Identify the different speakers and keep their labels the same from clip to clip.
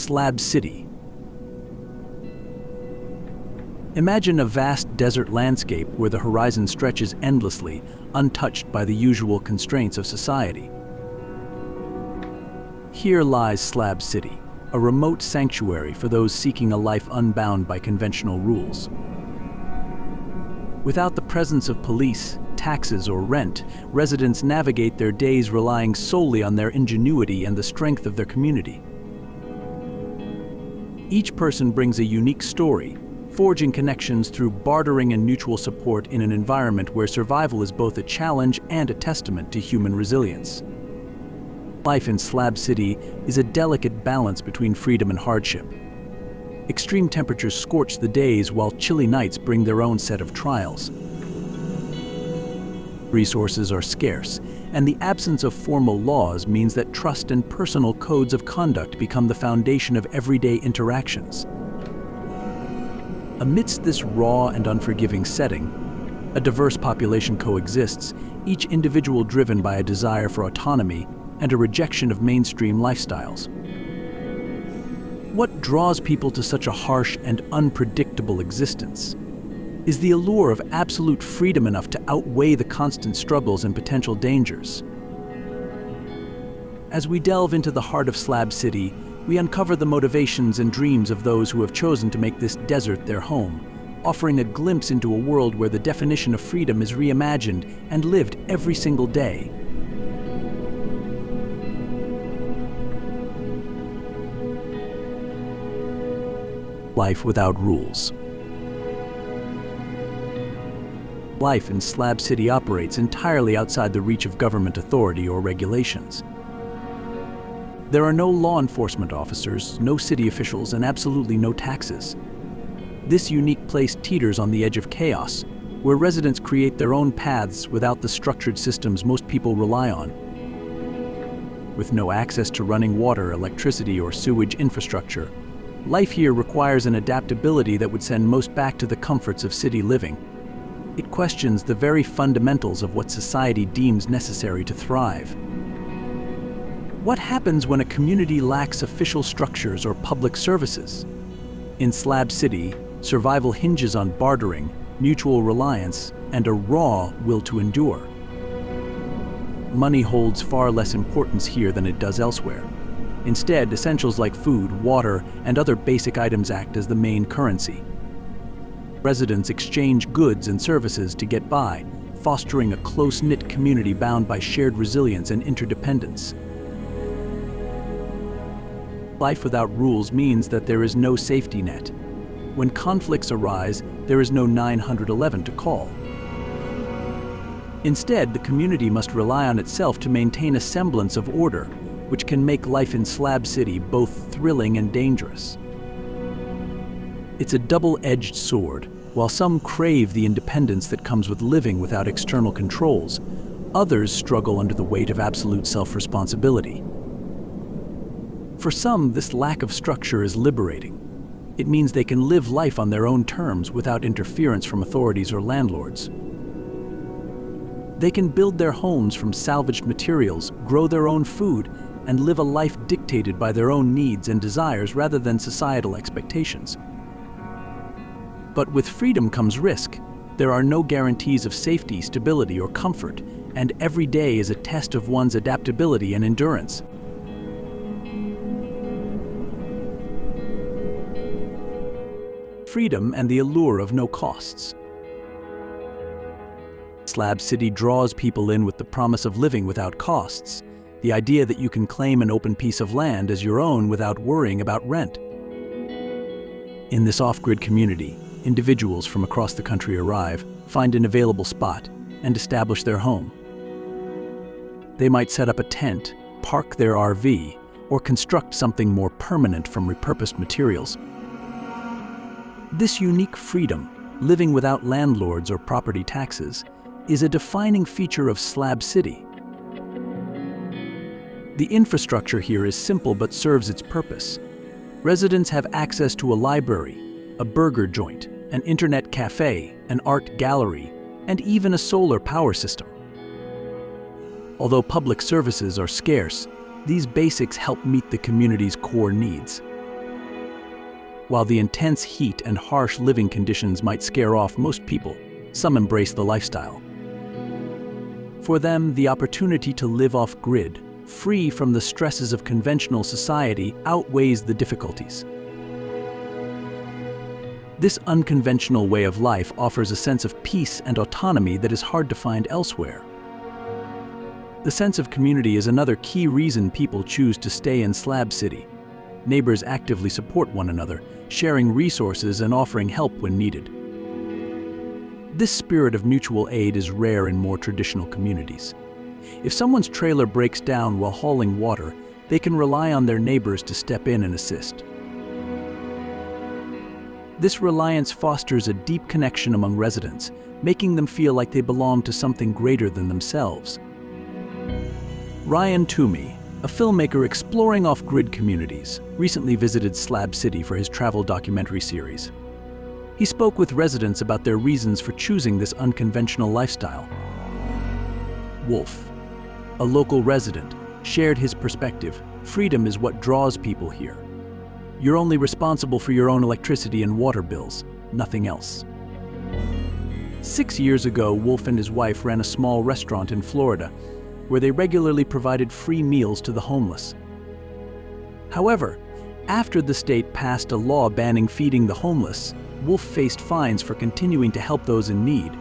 Speaker 1: Slab City. Imagine a vast desert landscape where the horizon stretches endlessly, untouched by the usual constraints of society. Here lies Slab City, a remote sanctuary for those seeking a life unbound by conventional rules. Without the presence of police, taxes, or rent, residents navigate their days relying solely on their ingenuity and the strength of their community. Each person brings a unique story, forging connections through bartering and mutual support in an environment where survival is both a challenge and a testament to human resilience. Life in Slab City is a delicate balance between freedom and hardship. Extreme temperatures scorch the days while chilly nights bring their own set of trials. Resources are scarce, and the absence of formal laws means that trust and personal codes of conduct become the foundation of everyday interactions. Amidst this raw and unforgiving setting, a diverse population coexists, each individual driven by a desire for autonomy and a rejection of mainstream lifestyles. What draws people to such a harsh and unpredictable existence? Is the allure of absolute freedom enough to outweigh the constant struggles and potential dangers? As we delve into the heart of Slab City, we uncover the motivations and dreams of those who have chosen to make this desert their home, offering a glimpse into a world where the definition of freedom is reimagined and lived every single day. Life without rules. Life in Slab City operates entirely outside the reach of government authority or regulations. There are no law enforcement officers, no city officials, and absolutely no taxes. This unique place teeters on the edge of chaos, where residents create their own paths without the structured systems most people rely on. With no access to running water, electricity, or sewage infrastructure, life here requires an adaptability that would send most back to the comforts of city living. It questions the very fundamentals of what society deems necessary to thrive. What happens when a community lacks official structures or public services? In Slab City, survival hinges on bartering, mutual reliance, and a raw will to endure. Money holds far less importance here than it does elsewhere. Instead, essentials like food, water, and other basic items act as the main currency. Residents exchange goods and services to get by, fostering a close-knit community bound by shared resilience and interdependence. Life without rules means that there is no safety net. When conflicts arise, there is no 911 to call. Instead, the community must rely on itself to maintain a semblance of order, which can make life in Slab City both thrilling and dangerous. It's a double-edged sword. While some crave the independence that comes with living without external controls, others struggle under the weight of absolute self-responsibility. For some, this lack of structure is liberating. It means they can live life on their own terms without interference from authorities or landlords. They can build their homes from salvaged materials, grow their own food, and live a life dictated by their own needs and desires rather than societal expectations. But with freedom comes risk. There are no guarantees of safety, stability, or comfort, and every day is a test of one's adaptability and endurance. Freedom and the allure of no costs. Slab City draws people in with the promise of living without costs, the idea that you can claim an open piece of land as your own without worrying about rent. In this off-grid community, individuals from across the country arrive, find an available spot, and establish their home. They might set up a tent, park their RV, or construct something more permanent from repurposed materials. This unique freedom, living without landlords or property taxes, is a defining feature of Slab City. The infrastructure here is simple but serves its purpose. Residents have access to a library, a burger joint, an internet cafe, an art gallery, and even a solar power system. Although public services are scarce, these basics help meet the community's core needs. While the intense heat and harsh living conditions might scare off most people, some embrace the lifestyle. For them, the opportunity to live off-grid, free from the stresses of conventional society, outweighs the difficulties. This unconventional way of life offers a sense of peace and autonomy that is hard to find elsewhere. The sense of community is another key reason people choose to stay in Slab City. Neighbors actively support one another, sharing resources and offering help when needed. This spirit of mutual aid is rare in more traditional communities. If someone's trailer breaks down while hauling water, they can rely on their neighbors to step in and assist. This reliance fosters a deep connection among residents, making them feel like they belong to something greater than themselves. Ryan Toomey, a filmmaker exploring off-grid communities, recently visited Slab City for his travel documentary series. He spoke with residents about their reasons for choosing this unconventional lifestyle. Wolf, a local resident, shared his perspective. Freedom is what draws people here. You're only responsible for your own electricity and water bills, nothing else. 6 years ago, Wolf and his wife ran a small restaurant in Florida, where they regularly provided free meals to the homeless. However, after the state passed a law banning feeding the homeless, Wolf faced fines for continuing to help those in need.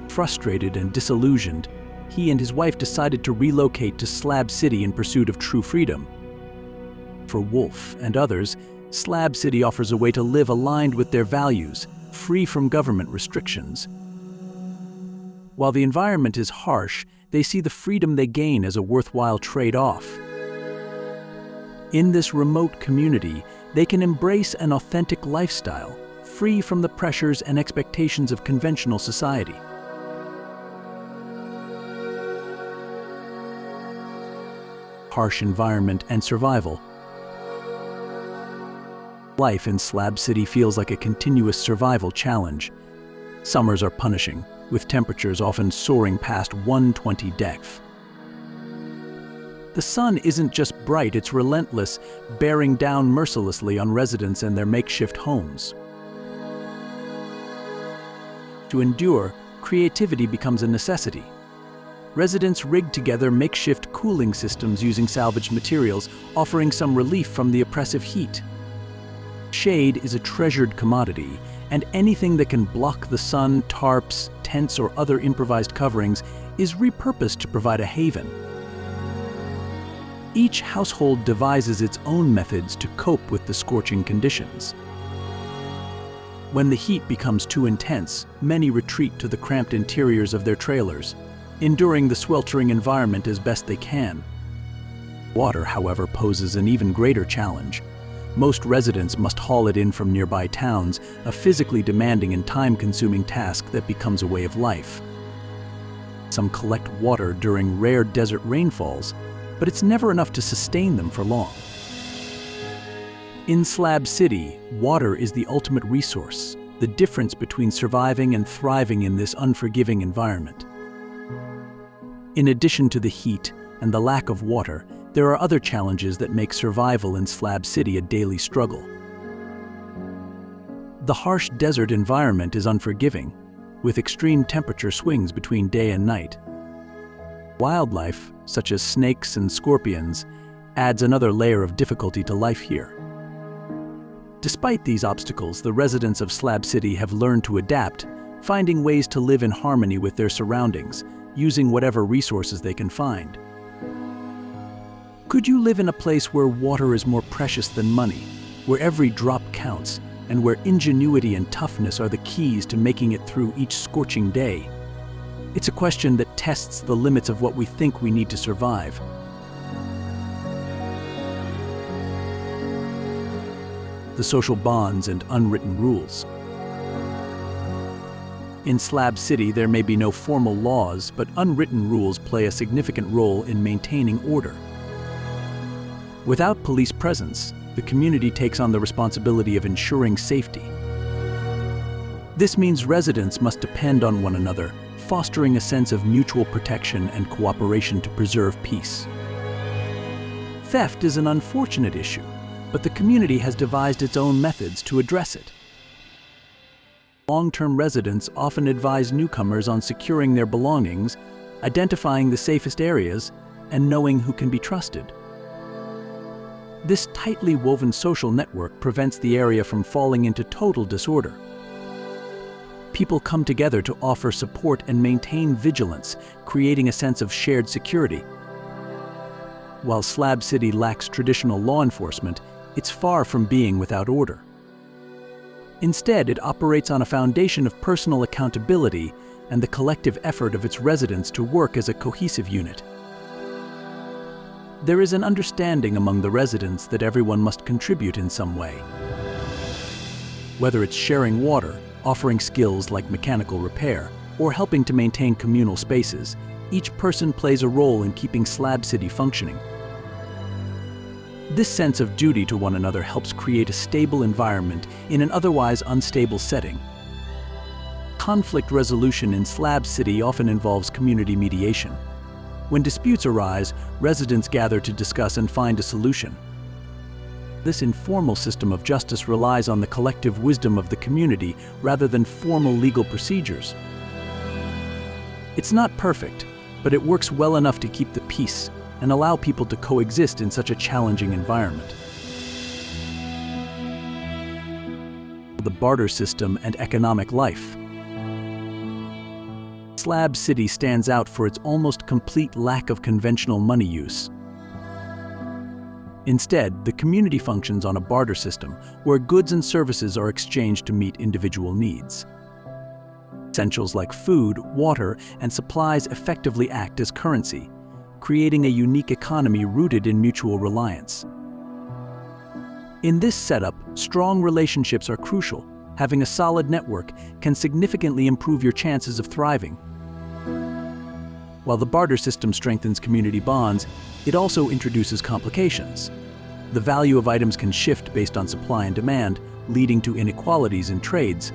Speaker 1: Frustrated and disillusioned, he and his wife decided to relocate to Slab City in pursuit of true freedom. For Wolf and others, Slab City offers a way to live aligned with their values, free from government restrictions. While the environment is harsh, they see the freedom they gain as a worthwhile trade-off. In this remote community, they can embrace an authentic lifestyle, free from the pressures and expectations of conventional society. Harsh environment and survival. Life in Slab City feels like a continuous survival challenge. Summers are punishing, with temperatures often soaring past 120 degrees. The sun isn't just bright, it's relentless, bearing down mercilessly on residents and their makeshift homes. To endure, creativity becomes a necessity. Residents rig together makeshift cooling systems using salvaged materials, offering some relief from the oppressive heat. Shade is a treasured commodity, and anything that can block the sun, tarps, tents, or other improvised coverings is repurposed to provide a haven. Each household devises its own methods to cope with the scorching conditions. When the heat becomes too intense, many retreat to the cramped interiors of their trailers, enduring the sweltering environment as best they can. Water, however, poses an even greater challenge. Most residents must haul it in from nearby towns, a physically demanding and time-consuming task that becomes a way of life. Some collect water during rare desert rainfalls, but it's never enough to sustain them for long. In Slab City, water is the ultimate resource, the difference between surviving and thriving in this unforgiving environment. In addition to the heat and the lack of water, there are other challenges that make survival in Slab City a daily struggle. The harsh desert environment is unforgiving, with extreme temperature swings between day and night. Wildlife, such as snakes and scorpions, adds another layer of difficulty to life here. Despite these obstacles, the residents of Slab City have learned to adapt, finding ways to live in harmony with their surroundings, using whatever resources they can find. Could you live in a place where water is more precious than money, where every drop counts, and where ingenuity and toughness are the keys to making it through each scorching day? It's a question that tests the limits of what we think we need to survive. The social bonds and unwritten rules. In Slab City, there may be no formal laws, but unwritten rules play a significant role in maintaining order. Without police presence, the community takes on the responsibility of ensuring safety. This means residents must depend on one another, fostering a sense of mutual protection and cooperation to preserve peace. Theft is an unfortunate issue, but the community has devised its own methods to address it. Long-term residents often advise newcomers on securing their belongings, identifying the safest areas, and knowing who can be trusted. This tightly woven social network prevents the area from falling into total disorder. People come together to offer support and maintain vigilance, creating a sense of shared security. While Slab City lacks traditional law enforcement, it's far from being without order. Instead, it operates on a foundation of personal accountability and the collective effort of its residents to work as a cohesive unit. There is an understanding among the residents that everyone must contribute in some way. Whether it's sharing water, offering skills like mechanical repair, or helping to maintain communal spaces, each person plays a role in keeping Slab City functioning. This sense of duty to one another helps create a stable environment in an otherwise unstable setting. Conflict resolution in Slab City often involves community mediation. When disputes arise, residents gather to discuss and find a solution. This informal system of justice relies on the collective wisdom of the community rather than formal legal procedures. It's not perfect, but it works well enough to keep the peace and allow people to coexist in such a challenging environment. The barter system and economic life. Slab City stands out for its almost complete lack of conventional money use. Instead, the community functions on a barter system where goods and services are exchanged to meet individual needs. Essentials like food, water, and supplies effectively act as currency, creating a unique economy rooted in mutual reliance. In this setup, strong relationships are crucial. Having a solid network can significantly improve your chances of thriving. While the barter system strengthens community bonds, it also introduces complications. The value of items can shift based on supply and demand, leading to inequalities in trades.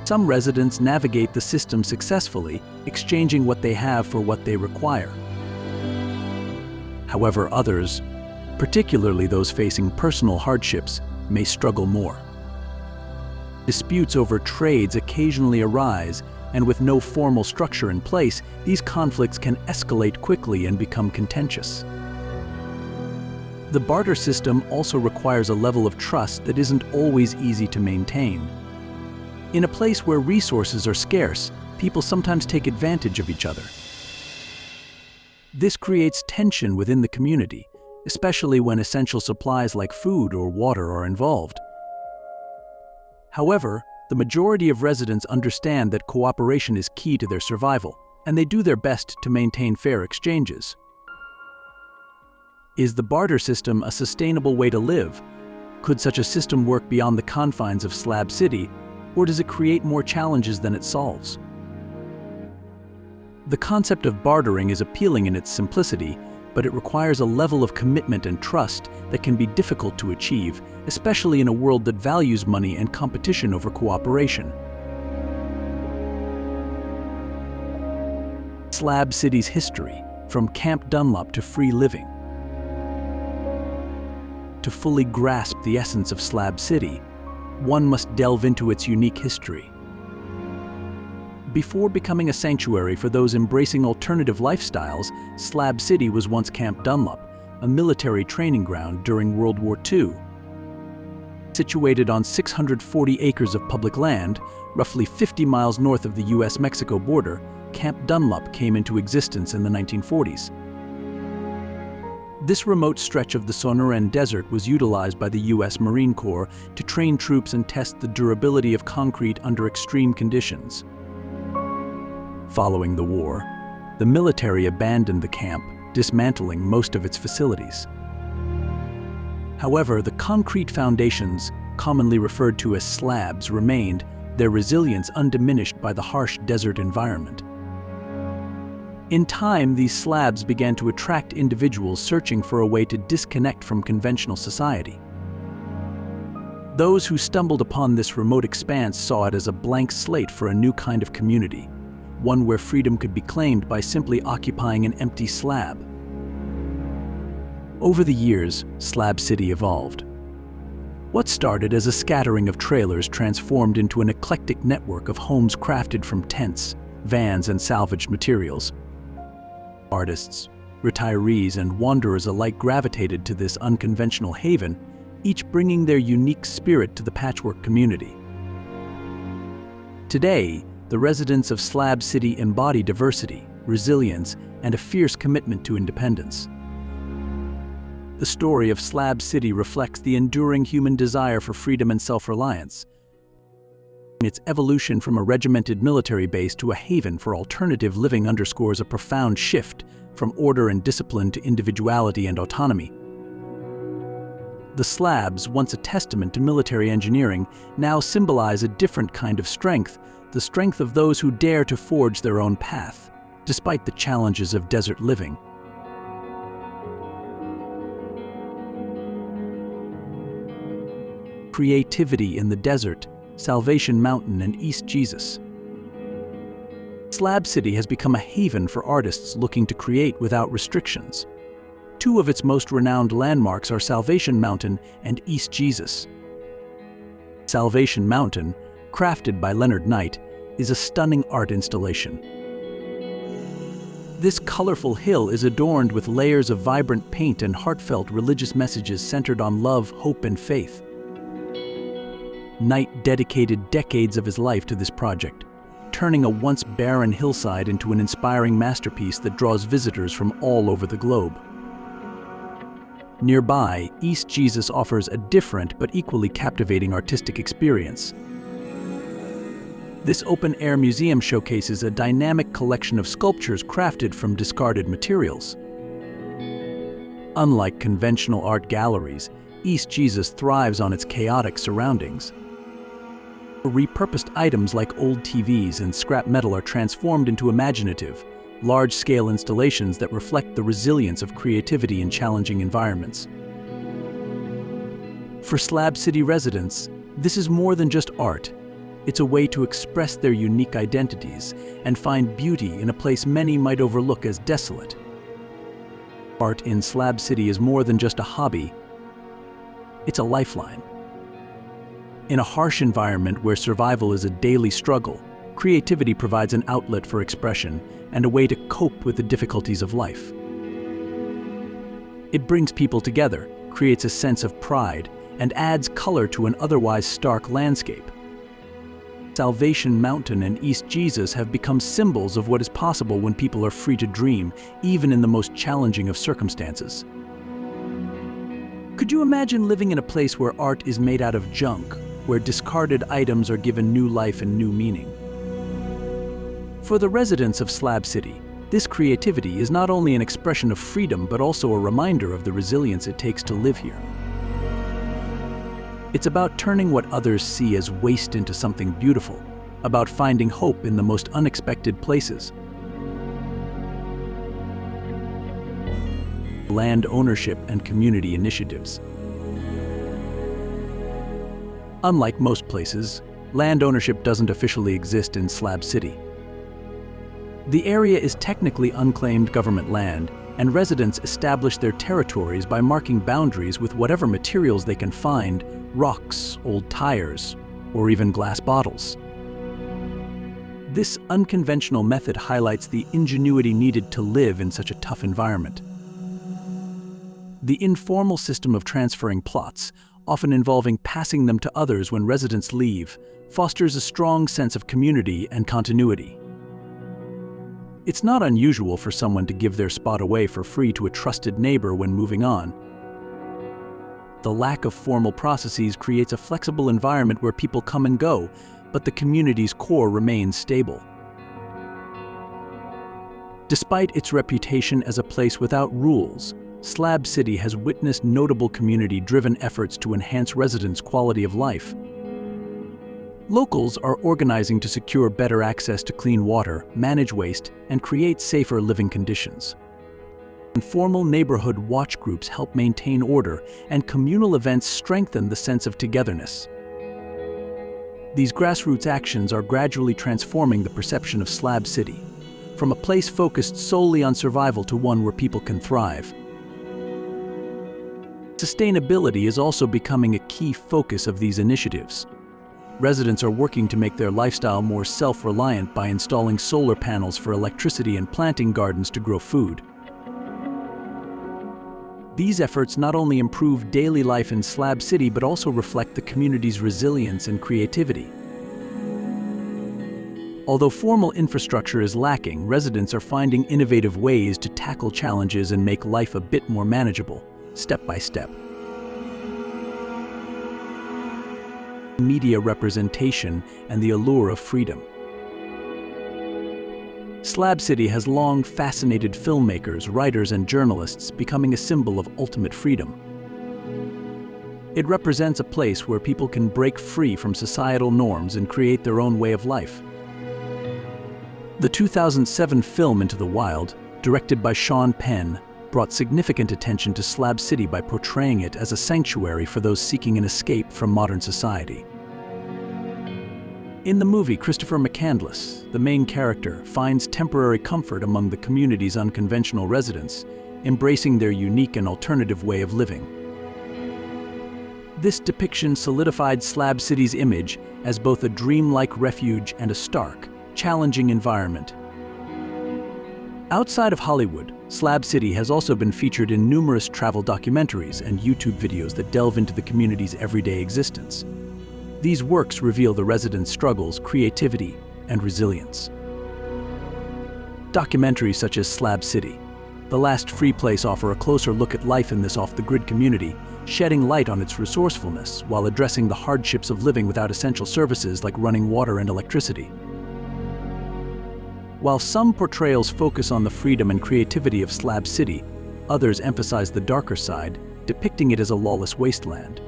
Speaker 1: Some residents navigate the system successfully, exchanging what they have for what they require. However, others, particularly those facing personal hardships, may struggle more. Disputes over trades occasionally arise, and with no formal structure in place, these conflicts can escalate quickly and become contentious. The barter system also requires a level of trust that isn't always easy to maintain. In a place where resources are scarce, people sometimes take advantage of each other. This creates tension within the community, especially when essential supplies like food or water are involved. However, the majority of residents understand that cooperation is key to their survival, and they do their best to maintain fair exchanges. Is the barter system a sustainable way to live? Could such a system work beyond the confines of Slab City, or does it create more challenges than it solves? The concept of bartering is appealing in its simplicity, but it requires a level of commitment and trust that can be difficult to achieve, especially in a world that values money and competition over cooperation. Slab City's history, from Camp Dunlop to free living. To fully grasp the essence of Slab City, one must delve into its unique history. Before becoming a sanctuary for those embracing alternative lifestyles, Slab City was once Camp Dunlop, a military training ground during World War II. Situated on 640 acres of public land, roughly 50 miles north of the US-Mexico border, Camp Dunlop came into existence in the 1940s. This remote stretch of the Sonoran Desert was utilized by the US Marine Corps to train troops and test the durability of concrete under extreme conditions. Following the war, the military abandoned the camp, dismantling most of its facilities. However, the concrete foundations, commonly referred to as slabs, remained, their resilience undiminished by the harsh desert environment. In time, these slabs began to attract individuals searching for a way to disconnect from conventional society. Those who stumbled upon this remote expanse saw it as a blank slate for a new kind of community, one where freedom could be claimed by simply occupying an empty slab. Over the years, Slab City evolved. What started as a scattering of trailers transformed into an eclectic network of homes crafted from tents, vans, and salvaged materials. Artists, retirees, and wanderers alike gravitated to this unconventional haven, each bringing their unique spirit to the patchwork community. Today, the residents of Slab City embody diversity, resilience, and a fierce commitment to independence. The story of Slab City reflects the enduring human desire for freedom and self-reliance. Its evolution from a regimented military base to a haven for alternative living underscores a profound shift from order and discipline to individuality and autonomy. The slabs, once a testament to military engineering, now symbolize a different kind of strength, the strength of those who dare to forge their own path, despite the challenges of desert living. Creativity in the desert, Salvation Mountain, and East Jesus. Slab City has become a haven for artists looking to create without restrictions. Two of its most renowned landmarks are Salvation Mountain and East Jesus. Salvation Mountain, crafted by Leonard Knight, is a stunning art installation. This colorful hill is adorned with layers of vibrant paint and heartfelt religious messages centered on love, hope, and faith. Knight dedicated decades of his life to this project, turning a once barren hillside into an inspiring masterpiece that draws visitors from all over the globe. Nearby, East Jesus offers a different but equally captivating artistic experience. This open-air museum showcases a dynamic collection of sculptures crafted from discarded materials. Unlike conventional art galleries, East Jesus thrives on its chaotic surroundings. Repurposed items like old TVs and scrap metal are transformed into imaginative, large-scale installations that reflect the resilience of creativity in challenging environments. For Slab City residents, this is more than just art. It's a way to express their unique identities and find beauty in a place many might overlook as desolate. Art in Slab City is more than just a hobby. It's a lifeline. In a harsh environment where survival is a daily struggle, creativity provides an outlet for expression and a way to cope with the difficulties of life. It brings people together, creates a sense of pride, and adds color to an otherwise stark landscape. Salvation Mountain and East Jesus have become symbols of what is possible when people are free to dream, even in the most challenging of circumstances. Could you imagine living in a place where art is made out of junk, where discarded items are given new life and new meaning? For the residents of Slab City, this creativity is not only an expression of freedom but also a reminder of the resilience it takes to live here. It's about turning what others see as waste into something beautiful, about finding hope in the most unexpected places. Land ownership and community initiatives. Unlike most places, land ownership doesn't officially exist in Slab City. The area is technically unclaimed government land, and residents establish their territories by marking boundaries with whatever materials they can find: rocks, old tires, or even glass bottles. This unconventional method highlights the ingenuity needed to live in such a tough environment. The informal system of transferring plots, often involving passing them to others when residents leave, fosters a strong sense of community and continuity. It's not unusual for someone to give their spot away for free to a trusted neighbor when moving on. The lack of formal processes creates a flexible environment where people come and go, but the community's core remains stable. Despite its reputation as a place without rules, Slab City has witnessed notable community-driven efforts to enhance residents' quality of life. Locals are organizing to secure better access to clean water, manage waste, and create safer living conditions. Informal neighborhood watch groups help maintain order, and communal events strengthen the sense of togetherness. These grassroots actions are gradually transforming the perception of Slab City, from a place focused solely on survival to one where people can thrive. Sustainability is also becoming a key focus of these initiatives. Residents are working to make their lifestyle more self-reliant by installing solar panels for electricity and planting gardens to grow food. These efforts not only improve daily life in Slab City but also reflect the community's resilience and creativity. Although formal infrastructure is lacking, residents are finding innovative ways to tackle challenges and make life a bit more manageable, step by step. Media representation and the allure of freedom. Slab City has long fascinated filmmakers, writers, and journalists, becoming a symbol of ultimate freedom. It represents a place where people can break free from societal norms and create their own way of life. The 2007 film Into the Wild, directed by Sean Penn, brought significant attention to Slab City by portraying it as a sanctuary for those seeking an escape from modern society. In the movie, Christopher McCandless, the main character, finds temporary comfort among the community's unconventional residents, embracing their unique and alternative way of living. This depiction solidified Slab City's image as both a dreamlike refuge and a stark, challenging environment. Outside of Hollywood, Slab City has also been featured in numerous travel documentaries and YouTube videos that delve into the community's everyday existence. These works reveal the residents' struggles, creativity, and resilience. Documentaries such as Slab City, The Last Free Place offer a closer look at life in this off-the-grid community, shedding light on its resourcefulness while addressing the hardships of living without essential services like running water and electricity. While some portrayals focus on the freedom and creativity of Slab City, others emphasize the darker side, depicting it as a lawless wasteland.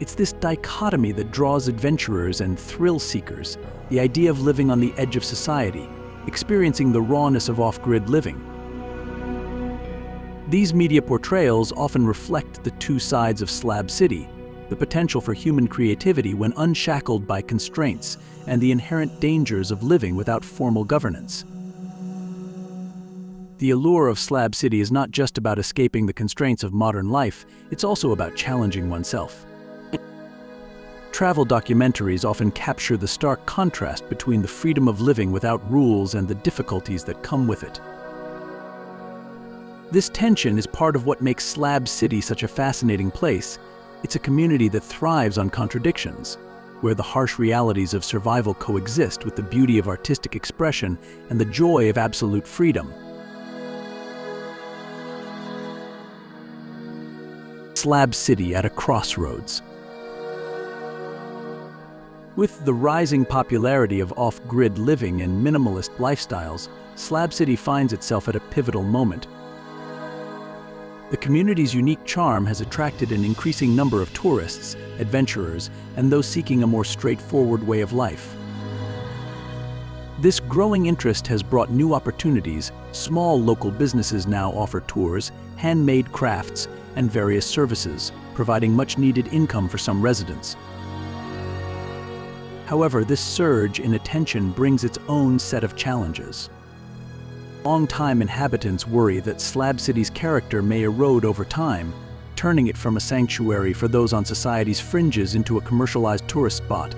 Speaker 1: It's this dichotomy that draws adventurers and thrill seekers, the idea of living on the edge of society, experiencing the rawness of off-grid living. These media portrayals often reflect the two sides of Slab City, the potential for human creativity when unshackled by constraints, and the inherent dangers of living without formal governance. The allure of Slab City is not just about escaping the constraints of modern life, it's also about challenging oneself. Travel documentaries often capture the stark contrast between the freedom of living without rules and the difficulties that come with it. This tension is part of what makes Slab City such a fascinating place. It's a community that thrives on contradictions, where the harsh realities of survival coexist with the beauty of artistic expression and the joy of absolute freedom. Slab City at a crossroads. With the rising popularity of off-grid living and minimalist lifestyles, Slab City finds itself at a pivotal moment. The community's unique charm has attracted an increasing number of tourists, adventurers, and those seeking a more straightforward way of life. This growing interest has brought new opportunities. Small local businesses now offer tours, handmade crafts, and various services, providing much-needed income for some residents. However, this surge in attention brings its own set of challenges. Long-time inhabitants worry that Slab City's character may erode over time, turning it from a sanctuary for those on society's fringes into a commercialized tourist spot.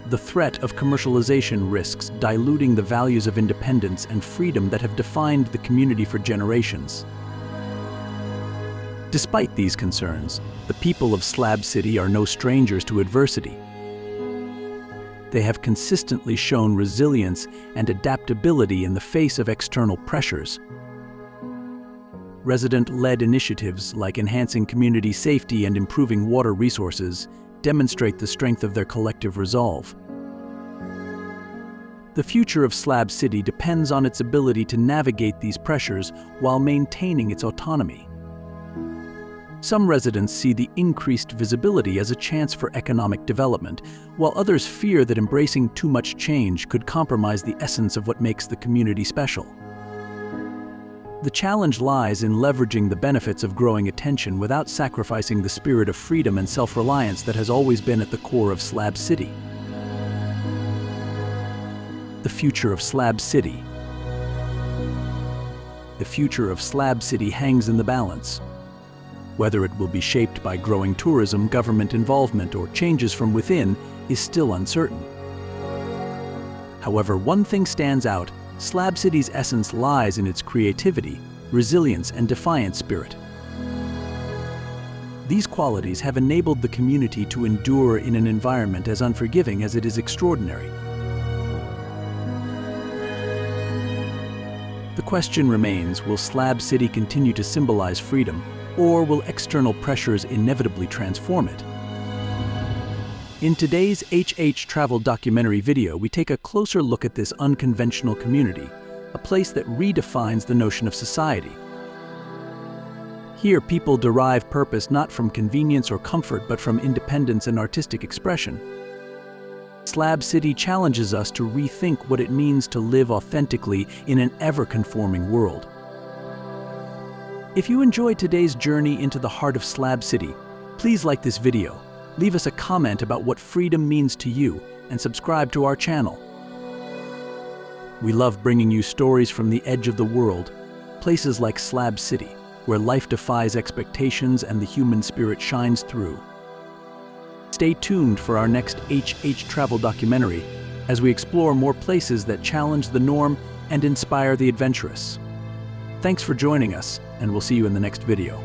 Speaker 1: The threat of commercialization risks diluting the values of independence and freedom that have defined the community for generations. Despite these concerns, the people of Slab City are no strangers to adversity. They have consistently shown resilience and adaptability in the face of external pressures. Resident-led initiatives like enhancing community safety and improving water resources demonstrate the strength of their collective resolve. The future of Slab City depends on its ability to navigate these pressures while maintaining its autonomy. Some residents see the increased visibility as a chance for economic development, while others fear that embracing too much change could compromise the essence of what makes the community special. The challenge lies in leveraging the benefits of growing attention without sacrificing the spirit of freedom and self-reliance that has always been at the core of Slab City. The future of Slab City. the future of Slab City hangs in the balance. Whether it will be shaped by growing tourism, government involvement, or changes from within is still uncertain. However, one thing stands out: Slab City's essence lies in its creativity, resilience, and defiant spirit. These qualities have enabled the community to endure in an environment as unforgiving as it is extraordinary. The question remains, will Slab City continue to symbolize freedom, or will external pressures inevitably transform it? In today's Travel documentary video, we take a closer look at this unconventional community, a place that redefines the notion of society. Here, people derive purpose not from convenience or comfort, but from independence and artistic expression. Slab City challenges us to rethink what it means to live authentically in an ever-conforming world. If you enjoyed today's journey into the heart of Slab City, please like this video, leave us a comment about what freedom means to you, and subscribe to our channel. We love bringing you stories from the edge of the world, places like Slab City, where life defies expectations and the human spirit shines through. Stay tuned for our next Travel documentary as we explore more places that challenge the norm and inspire the adventurous. Thanks for joining us, and we'll see you in the next video.